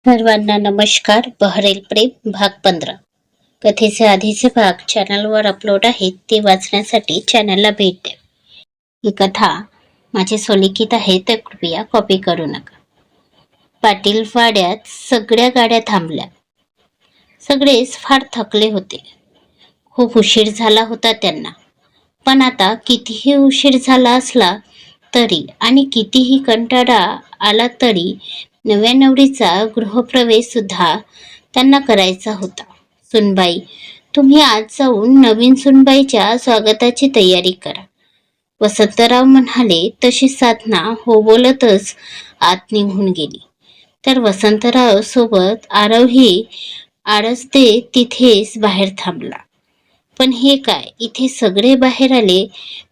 सर्वांना नमस्कार. बहरेल प्रेम भाग 15. कथेचे आधीचे भाग चॅनलवर अपलोड आहेत, ते वाचण्यासाठी चॅनलला भेट द्या. ही कथा माझे स्वलिखित आहे, तर कृपया कॉपी करू नका. पाटील वाड्यात सगळ्या गाड्या थांबल्या. सगळेच फार थकले होते. खूप उशीर झाला होता त्यांना. पण आता कितीही उशीर झाला असला तरी आणि कितीही कंटाळा आला तरी नव्या नवरीचा गृहप्रवेश सुद्धा त्यांना करायचा होता. सुनबाई, तुम्ही आज जाऊन नवीन सुनबाईच्या स्वागताची तयारी करा. वसंतराव म्हणाले. तशी साधना हो बोलतच आत निघून गेली. तर वसंतराव सोबत आरवही आळसते तिथेच बाहेर थांबला. पण हे काय, इथे सगळे बाहेर आले.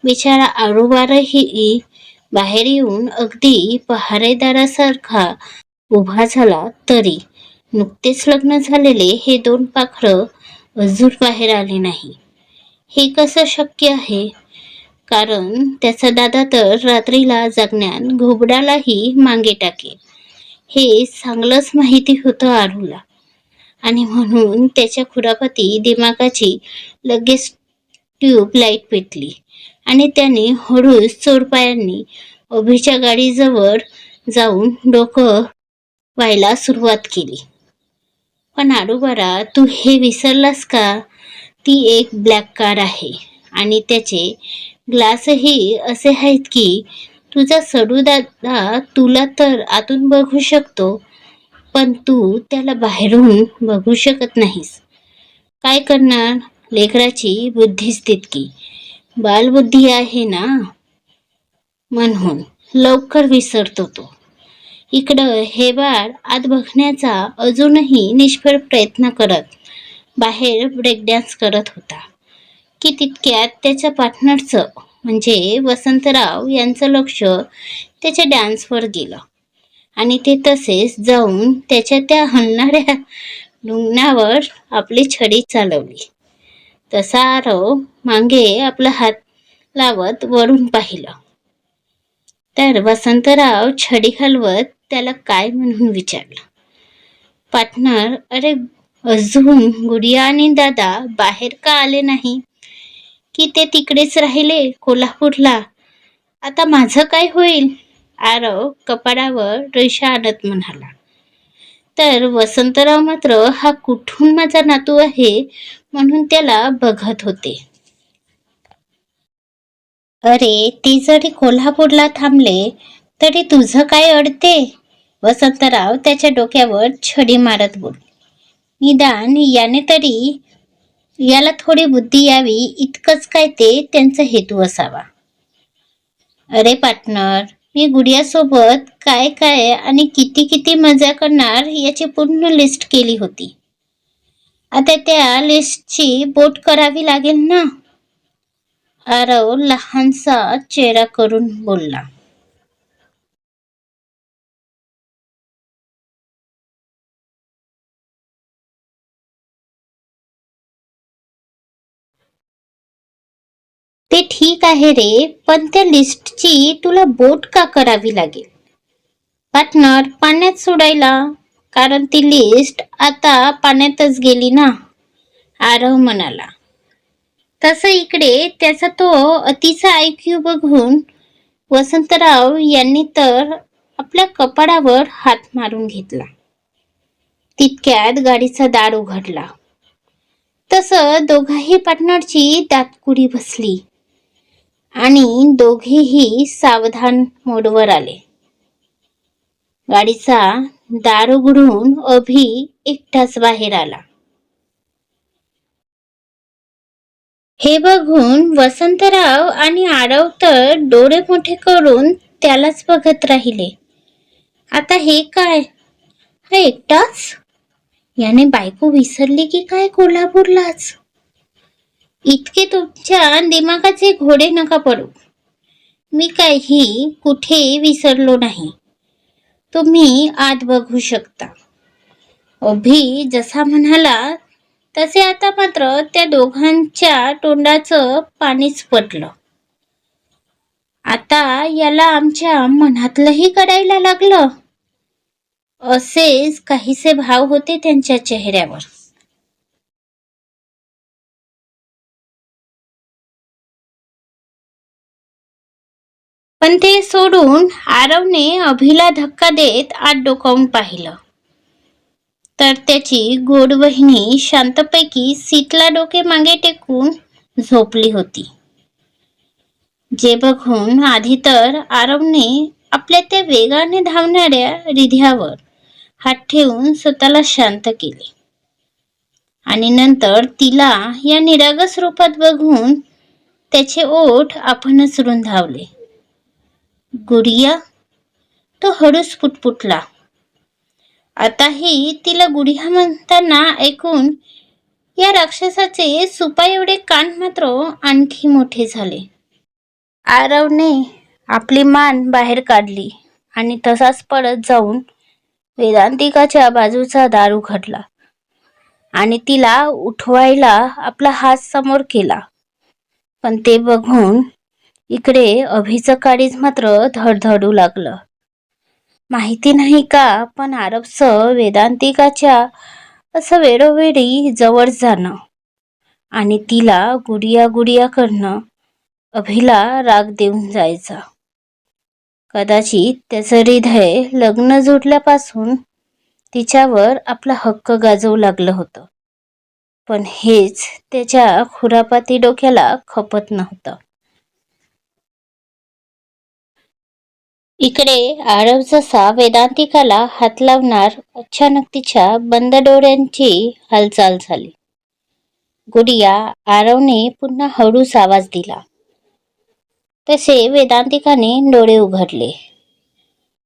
बिचारा आरोबारही बाहेर येऊन अगदी पहारेदारासारखा उभा झाला. तरी नुकतेच लग्न झालेले हे दोन पाखरं अजून बाहेर आले नाही. हे कसं शक्य आहे? कारण त्याचा दादा तर रात्रीला जागण्यात घोबडालाही मागे टाके, हे चांगलंच माहिती होतं आरूला. आणि म्हणून त्याच्या खुरापती दिमागाची लगेच ट्यूब लाईट पेटली आणि त्याने हळूच चोरपायांनी अभिच्या गाडीजवळ जाऊन डोकं व्हायला सुरुवात केली. पण आडूबारा, तू हे विसरलास का? ती एक ब्लॅक कार आहे आणि त्याचे ग्लासही असे आहेत की तुझा सडू दादा तुला तर आतून बघू शकतो, पण तू त्याला बाहेरून बघू शकत नाहीस. काय करणार? लेकराची बुद्धीच तितकी बालबुद्धी आहे ना, म्हणून लवकर विसरतो तो. इकडं हे बाळ आत बघण्याचा अजूनही निष्फळ प्रयत्न करत बाहेर ब्रेकडान्स करत होता की तितक्यात त्याच्या पार्टनरचं म्हणजे वसंतराव यांचं लक्ष त्याच्या डान्सवर गेलं आणि ते तसेच जाऊन त्याच्या त्या हलणाऱ्या ढुंगणावर आपली छडी चालवली. तसा आरव मागे आपला हात लावत वरून पाहिलं तर वसंतराव छडी हलवत त्याला काय म्हणून विचारलं. पार्टनर, अरे अजून गुडिया आणि दादा बाहेर का आले नाही? की ते तिकडेच राहिले कोल्हापूरला? आता माझं काय होईल? आरव कपाळावर रेषा आणत म्हणाला. तर वसंतराव मात्र हा कुठून माझा नातू आहे म्हणून त्याला बघत होते. अरे ती जरी कोल्हापूरला थांबले तरी तुझं काय अडते? वसंतराव त्याच्या डोक्यावर छडी मारत बोलले. निदान याने तरी याला थोडी बुद्धी यावी इतकंच काय ते त्यांचा हेतू असावा. अरे पार्टनर, मी गुडियासोबत काय काय आणि किती किती मजा करणार याची पूर्ण लिस्ट केली होती. आता त्या लिस्टची बोट करावी लागेल ना. आरव लहानसा चेहरा करून बोलला. ते ठीक आहे रे, पण त्या लिस्टची तुला बोट का करावी लागेल? पार्टनर, पाण्यात सोडायला. कारण ती लिस्ट आता पाण्यातच गेली ना, आरव म्हणाला. तसं इकडे त्याचा तो अतिचा IQ बघून वसंतराव यांनी तर आपल्या कपाळावर हात मारून घेतला. तितक्यात गाडीचा दार उघडला. तसं दोघाही पार्टनरची दातकुडी बसली आणि दोघेही सावधान मोडवर आले. गाडीचा दार उघडून अभि एकटाच बाहेर आला. हे बघून वसंतराव आणि आरव तर डोळे मोठे करून त्यालाच बघत राहिले. आता हे काय? हा एकटाच? याने बायको विसरली की काय कोल्हापूरलाच? इतके तुमच्या दिमागाचे घोडे नका पडू. मी काही कुठे विसरलो नाही. तुम्ही आत बघू शकता. अभि जसा म्हणाला तसे आता मात्र त्या दोघांच्या तोंडाचं पाणीच पडलं. आता याला आमच्या मनातलंही करायला लागलं. असेच काहीसे भाव होते त्यांच्या चेहऱ्यावर. पण ते सोडून आरवने अभिला धक्का देत आत डोकावून पाहिलं, तर त्याची गोड वहिनी शांतपैकी सीटला डोके मागे टेकून झोपली होती. जे बघून आधी तर आरवने आपल्या त्या वेगाने धावणाऱ्या रिध्यावर हात ठेवून स्वतःला शांत केले आणि नंतर तिला या निरागस रूपात बघून त्याचे ओठ आपणच रुंधावले. गुडिया, तो हळूच पुटपुटला. आताही तिला गुडिया म्हणताना ऐकून या राक्षसाचे सुपा एवढे कान मात्र आणखी मोठे झाले. आरवने आपली मान बाहेर काढली आणि तसाच पडत जाऊन वेदांतिकाच्या बाजूचा दार उघडला आणि तिला उठवायला आपला हात समोर केला. पण ते बघून इकडे अभिचं काळीज मात्र धडधडू लागलं. माहिती नाही का, पण आरवचं वेदांतिकाच्या असं वेळोवेळी जवळ जाणं आणि तिला गुडिया गुडिया करणं अभिला राग देऊन जायचा. कदाचित त्याचं हृदय लग्न जोडल्यापासून तिच्यावर आपला हक्क गाजवू लागलं होतं, पण हेच त्याच्या खुरापाती डोक्याला खपत नव्हतं. इकडे आरव जसा वेदांतिकाला हात लावणार अचानक तिच्या बंद डोळ्यांची हालचाल झाली. गुडिया, आरवने पुन्हा हळूच आवाज दिला. तसे वेदांतिकाने डोळे उघडले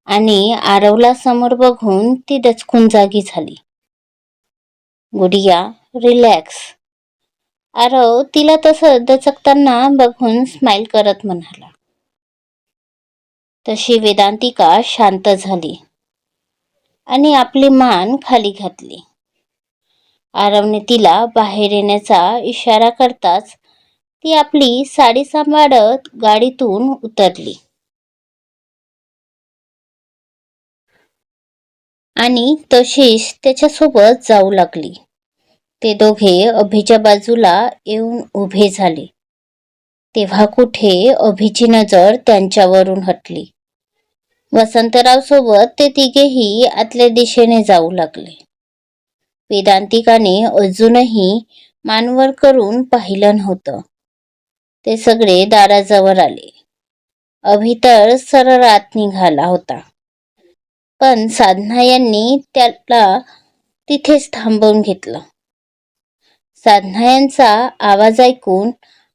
आणि आरवला समोर बघून ती दचकून जागी झाली. गुडिया, रिलॅक्स. आरव तिला तसं दचकताना बघून स्माईल करत म्हणाला. तशी वेदांतिका शांत झाली आणि आपली मान खाली घातली. आरवने तिला बाहेर येण्याचा इशारा करताच ती आपली साडी सांभाळत गाडीतून उतरली आणि तशीच त्याच्यासोबत जाऊ लागली. ते दोघे अभिच्या बाजूला येऊन उभे झाले तेव्हा कुठे अभिची नजर त्यांच्यावरून हटली. वसंतराव सोबत ते तिघेही आतल्या दिशेने जाऊ लागले. वेदांतिकाने अजूनही मानवर करून पाहिलं नव्हतं. ते सगळे दाराजवळ आले. अभि तर सरळ आत निघाला होता, पण साधना यांनी त्याला तिथेच थांबवून घेतलं. साधना यांचा आवाज ऐकून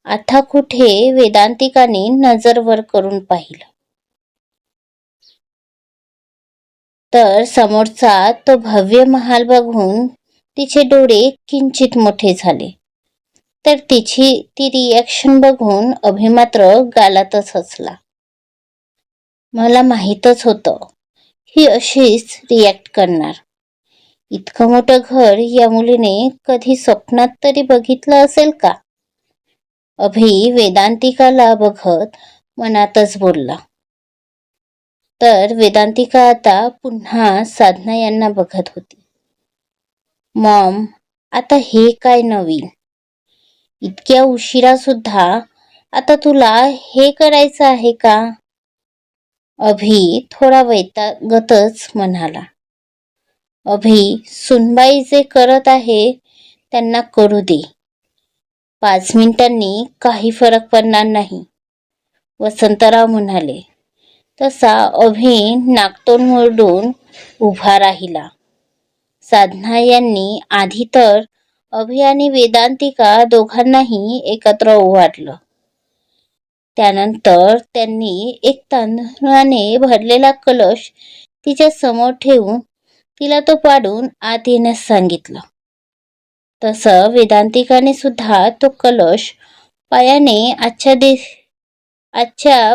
आता कुठे वेदांतिकाने नजर वर करून पाहिलं, तर समोरचा तो भव्य महाल बघून तिचे डोळे किंचित मोठे झाले. तर ती रिॲक्शन बघून अभि मात्र गालातच हसला. मला माहीतच होतं ही अशीच रिॲक्ट करणार. इतकं मोठं घर या मुलीने कधी स्वप्नात तरी बघितलं असेल का? अभि वेदांतिकाला बघत मनातच बोलला. तर वेदांतिका आता पुन्हा साधना यांना बघत होती. मॉम, आता हे काय नवीन? इतक्या उशिरा सुद्धा आता तुला हे करायचं आहे का? अभि थोडा वैतागतच म्हणाला. अभि, सुनबाई जे करत आहे त्यांना करू दे. 5 मिनिटांनी काही फरक पडणार नाही, वसंतराव म्हणाले. तसा अभि नाकतोंड मुरडून उभा राहिला. साधना यांनी आधी तर अभि आणि वेदांतिका दोघांनाही एकत्र ओवाळलं. त्यानंतर त्यांनी एक तांदळाने भरलेला कलश तिच्या समोर ठेवून तिला तो पाडून आत येण्यास सांगितलं. तसं वेदांतिकाने सुद्धा तो कलश पायाने आजच्या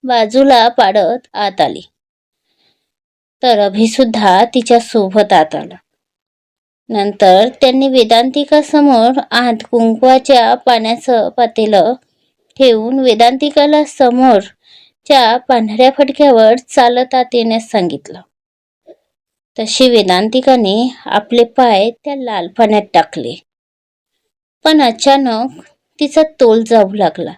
बाजूला पाडत आत आली. तर अभि सुद्धा तिच्या सोबत आत आला. नंतर त्यांनी वेदांतिका समोर आत कुंकवाच्या पाण्याचं पातेलं ठेवून वेदांतिकाला समोरच्या पांढऱ्या फडक्यावर चालत आत येण्यास सांगितलं. तशी वेदांतिकाने आपले पाय त्या लाल पाण्यात टाकले. पण अचानक तिचा तोल जाऊ लागला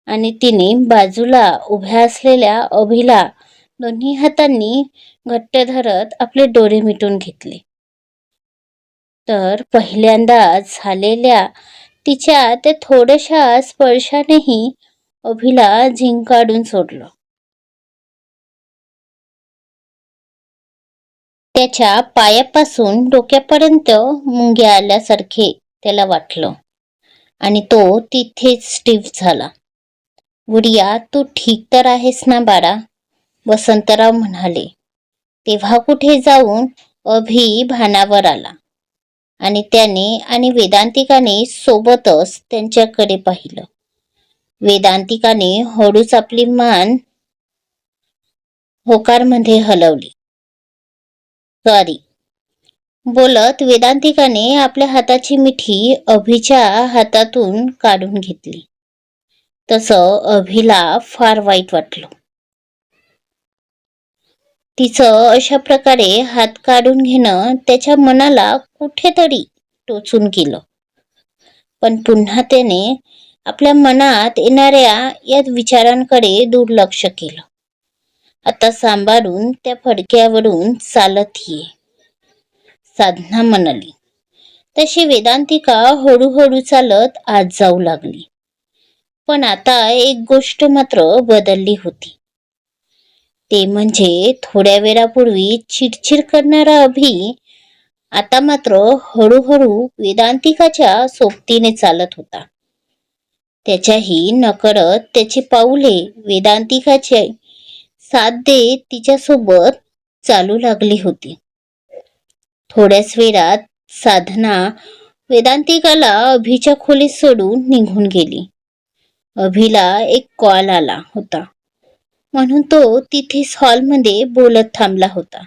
आणि तिने बाजूला उभ्या असलेल्या अभिला दोन्ही हातांनी घट्ट धरत आपले डोळे मिटून घेतले. तर पहिल्यांदा झालेल्या तिच्या त्या थोड्याशा स्पर्शानेही अभिला झिंकाडून सोडलं. त्याच्या पायापासून डोक्यापर्यंत मुंग्या आल्यासारखे त्याला वाटलं आणि तो तिथेच स्टिफ झाला. गुडिया, तू ठीक तर आहेस ना बाळा? वसंतराव म्हणाले. तेव्हा कुठे जाऊन अभि भानावर आला आणि त्याने आणि वेदांतिकाने सोबतच त्यांच्याकडे पाहिलं. वेदांतिकाने हळूच आपली मान होकारमध्ये हलवली. सॉरी बोलत वेदांतिकाने आपल्या हाताची मिठी अभिच्या हातातून काढून घेतली. तसं अभिला फार वाईट वाटलं. तिचं अशा प्रकारे हात काढून घेणं त्याच्या मनाला कुठेतरी टोचून गेलं. पण पुन्हा त्याने आपल्या मनात येणाऱ्या या विचारांकडे दुर्लक्ष केलं. आता सांभाळून त्या फडक्यावरून चालत ये, साधना म्हणाली. तशी वेदांतिका हळूहळू चालत आत जाऊ लागली. पण आता एक गोष्ट मात्र बदलली होती. ते म्हणजे थोड्या वेळापूर्वी चिडचिड करणारा अभि आता मात्र हळूहळू वेदांतिकाच्या सोबतीने चालत होता. त्याच्याही नकळत त्याची पाऊले वेदांतिकाचे साथ देत तिच्यासोबत चालू लागली होती. थोड्याच वेळात साधना वेदांतिकाला अभिच्या खोलीत सोडून निघून गेली. अभिला एक कॉल आला होता म्हणून तो तिथेच हॉलमध्ये बोलत थांबला होता.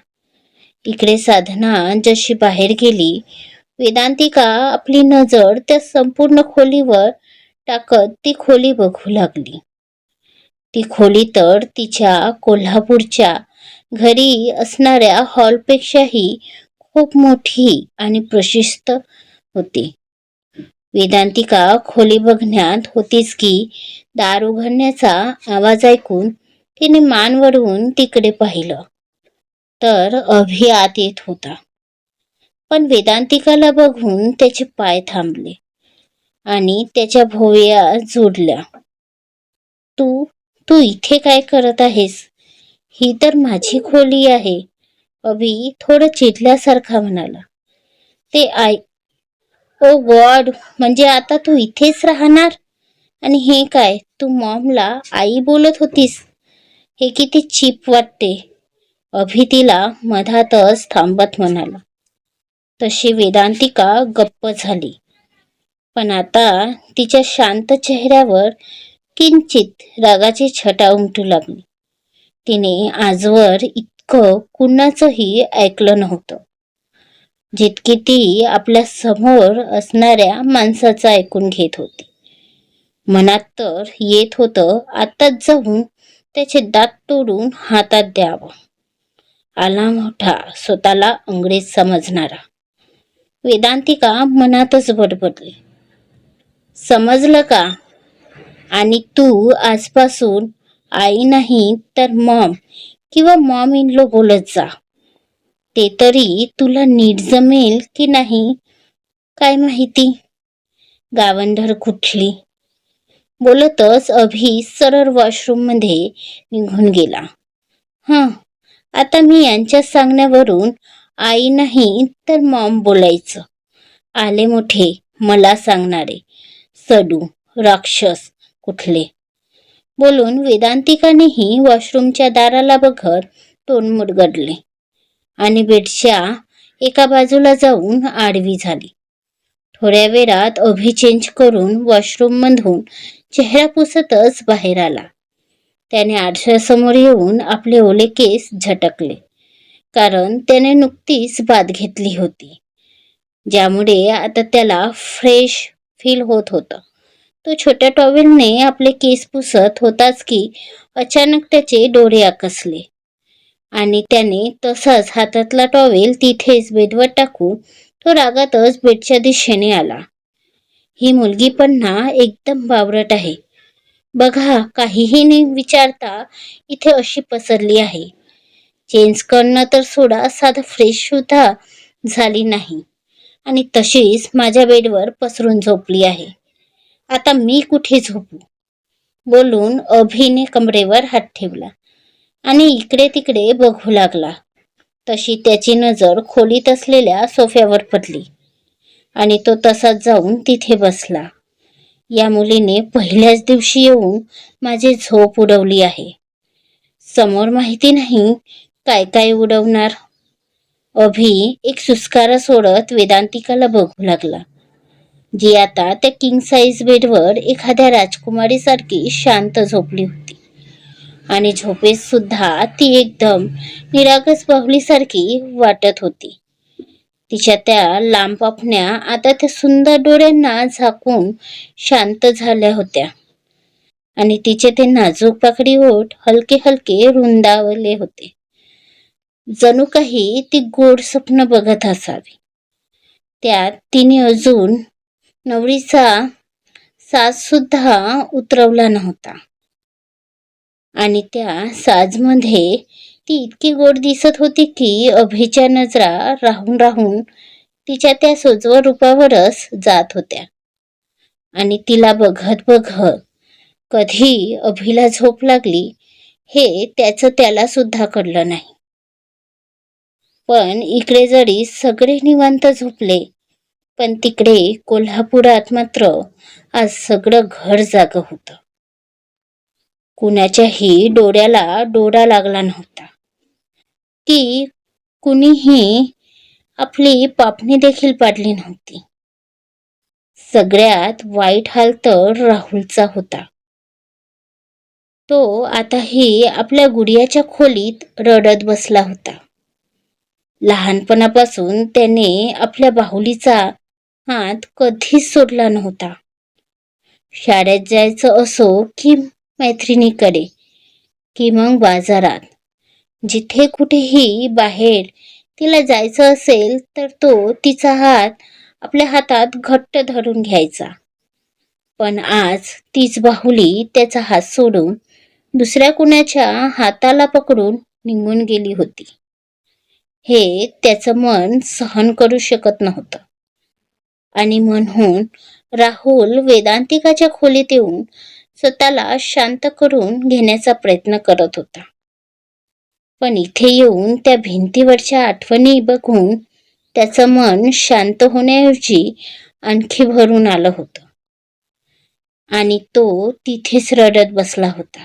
इकडे साधना जशी बाहेर गेली, वेदांतिका आपली नजर त्या संपूर्ण खोलीवर टाकत ती खोली बघू लागली. ती खोली तर तिच्या कोल्हापूरच्या घरी असणाऱ्या हॉलपेक्षाही खूप मोठी आणि प्रशस्त होती. वेदांतिका खोली बघण्यात होतीच की दार उघडण्याचा आवाज ऐकून तिने मान वळवून तिकडे पाहिलं तर अभि आत येत होता. पण वेदांतिकाला बघून त्याचे पाय थांबले आणि त्याच्या भोवया जोडल्या. तू तू इथे काय करत आहेस? ही तर माझी खोली आहे, अभि थोडं चिडल्यासारखा म्हणाला. ते ओ गॉड, म्हणजे आता तू इथेच राहणार? आणि हे काय, तू मॉमला आई बोलत होतीस? हे किती चीप वाटते, अभि तिला मधातच थांबत म्हणाला. तशी वेदांतिका गप्प झाली. पण आता तिच्या शांत चेहऱ्यावर किंचित रागाची छटा उमटू लागली. तिने आजवर इतकं कुणाचंही ऐकलं नव्हतं जितकी ती आपल्या समोर असणाऱ्या माणसाचं ऐकून घेत होती. मनात तर येत होतं आताच जाऊन त्याचे दात तोडून हातात द्यावं. आला मोठा स्वतःला अंग्रेज समजणारा, वेदांतिका मनातच बडबडली. समजलं का? आणि तू आजपासून आई नाही तर मॉम किंवा मॉम इन लॉ बोलत जा. ते तरी तुला नीट जमेल की नाही काय माहिती. गावंढर कुठली. बोलतच अभि सरळ वॉशरूम मध्ये निघून गेला. आता मी यांच्या सांगण्यावरून आई नाही तर मॉम बोलायचं. आले मोठे मला सांगणारे सडू राक्षस कुठले. बोलून वेदांतिकानेही वॉशरूमच्या दाराला बघत तोंड मुरगडले आणि बेडच्या एका बाजूला जाऊन आडवी झाली. थोड्या वेळात अभि चेंज करून वॉशरूम मधून चेहरा पुसतच बाहेर आला. त्याने आरशासमोर येऊन आपले ओले केस झटकले, कारण त्याने नुकतीच बाथ घेतली होती, ज्यामुळे आता त्याला फ्रेश फील होत होतं. तो छोट्या टॉवेलने आपले केस पुसत होताच की अचानक त्याचे डोळे आकसले आणि त्याने तसाच हातातला टॉवेल तिथेच बेडवर टाकून तो रागातच बेडच्या दिशेने आला. ही मुलगी पण ना एकदम बावरट आहे. बघा, काहीही न विचारता इथे अशी पसरली आहे. चेंज करणं तर सोडा, साधं फ्रेश सुद्धा झाली नाही आणि तशीच माझ्या बेडवर पसरून झोपली आहे. आता मी कुठे झोपू? बोलून अभिने कमरेवर हात ठेवला आणि इकडे तिकडे बघू लागला. तशी त्याची नजर खोलीत असलेल्या सोफ्यावर पडली आणि तो तसाच जाऊन तिथे बसला. या मुलीने पहिल्याच दिवशी येऊन माझी झोप उडवली आहे. समोर माहिती नाही काय काय उडवणार. अभि एक सुस्कारा सोडत वेदांतिकाला बघू लागला, जी आता त्या किंग साईज बेडवर एखाद्या राजकुमारीसारखी शांत झोपली होती. आणि झोपेत सुद्धा ती एकदम निरागस बाहुलीसारखी वाटत होती. तिच्या त्या लांब पापण्या आता त्या सुंदर डोळ्यांना झाकून शांत झाल्या होत्या आणि तिचे ते नाजूक पाकडी ओठ हलके हलके रुंदावले होते. जणू काही ती गोड स्वप्न बघत असावी. त्यात तिने अजून नवरीचा साज सुद्धा उतरवला नव्हता आणि त्या साजमध्ये ती इतकी गोड दिसत होती की अभिच्या नजरा राहून राहून तिच्या त्या सोजवळ रूपावरच जात होत्या. आणि तिला बघत बघत कधी अभिला झोप लागली हे त्याचं त्याला सुद्धा कळलं नाही. पण इकडे जरी सगळे निवांत झोपले, पण तिकडे कोल्हापुरात मात्र आज सगळं घर जागं होतं. कुणाच्याही डोळ्याला डोळा लागला नव्हता की कुणीही आपली पापणी देखील पाडली नव्हती. सगळ्यात वाईट हाल तर राहुलचा होता. तो आताही आपल्या गुडियाच्या खोलीत रडत बसला होता. लहानपणापासून त्याने आपल्या बाहुलीचा हात कधीच सोडला नव्हता. शाळेत जायचं असो की मैत्रिणीकडे की मग बाजारात, जिथे कुठेही बाहेर तिला जायचं असेल तर तो तिचा हात आपल्या हातात घट्ट धरून घ्यायचा. पण आज तीच बाहुली त्याचा हात सोडून दुसऱ्या कुणाच्या हाताला पकडून निघून गेली होती. हे त्याचं मन सहन करू शकत नव्हतं आणि म्हणून राहुल वेदांतिकाच्या खोलीत येऊन स्वतःला शांत करून घेण्याचा प्रयत्न करत होता. पण इथे येऊन त्या भिंतीवरच्या आठवणी बघून त्याचं मन शांत होण्याऐवजी आणखी भरून आलं होतं आणि तो तिथेच रडत बसला होता.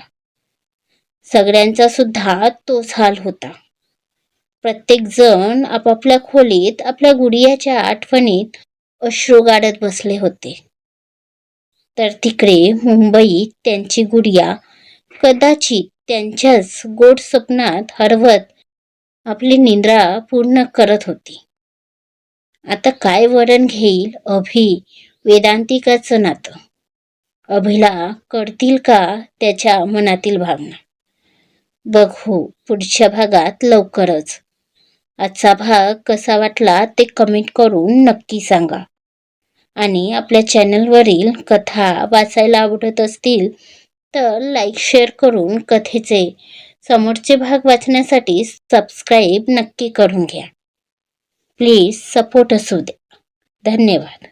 सगळ्यांचा सुद्धा तोच हाल होता. प्रत्येक जण आपापल्या खोलीत आपल्या गुडियाच्या आठवणीत अश्रू गाळत बसले होते. तर तिकडे मुंबईत त्यांची गुडिया कदाचित त्यांच्याच गोड स्वप्नात हरवत आपली निद्रा पूर्ण करत होती. आता काय वळण घेईल अभि वेदांतिकाचं नातं? अभिला कळतील का त्याच्या मनातील भावना? बघू पुढच्या भागात लवकरच. आजचा भाग कसा वाटला ते कमेंट करून नक्की सांगा. आणि आपल्या चॅनलवरील कथा वाचायला आवडत असतील तर लाईक शेअर करून कथेचे समोरचे भाग वाचण्यासाठी सबस्क्राईब नक्की करून घ्या. प्लीज सपोर्ट असू द्या. धन्यवाद.